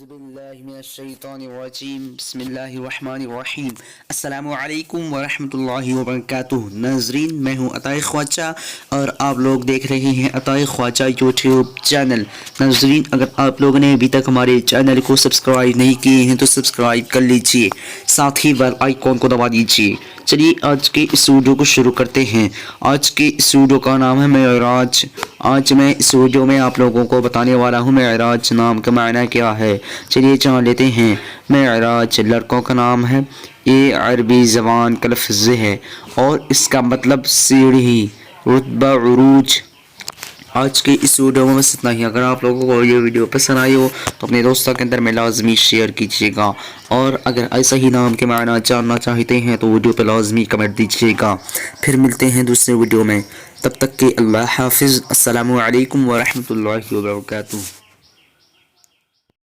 اعوذ باللہ من الشیطان الرجیم بسم اللہ الرحمن الرحیم السلام علیکم ورحمۃ اللہ وبرکاتہ۔ ناظرین، میں ہوں عطائے خواجہ اور آپ لوگ دیکھ رہے ہیں عطائے خواجہ یوٹیوب چینل۔ ناظرین، اگر آپ لوگوں نے ابھی تک ہمارے چینل کو سبسکرائب نہیں کیے ہیں تو سبسکرائب کر لیجئے، ساتھ ہی بیل آئیکن کو دبا دیجئے۔ چلیے آج کے اس ویڈیو کو شروع کرتے ہیں۔ آج کے اس ویڈیو کا نام ہے معراج۔ آج میں اس ویڈیو میں آپ لوگوں کو بتانے والا ہوں معراج نام کا معنی کیا ہے۔ چلیے جان لیتے ہیں۔ معراج لڑکوں کا نام ہے، یہ عربی زبان کا لفظ ہے اور اس کا مطلب سیڑھی، رتبہ، عروج۔ آج کے اس ویڈیو میں بس اتنا ہی۔ اگر آپ لوگوں کو یہ ویڈیو پسند آئی ہو تو اپنے دوستوں کے اندر میں لازمی شیئر کیجیے گا، اور اگر ایسا ہی نام کے معنی جاننا چاہتے ہیں تو ویڈیو پہ لازمی کمنٹ دیجیے گا۔ پھر ملتے ہیں دوسرے ویڈیو میں، تب تک کہ اللہ حافظ۔ السلام علیکم ورحمۃ اللہ وبرکاتہ۔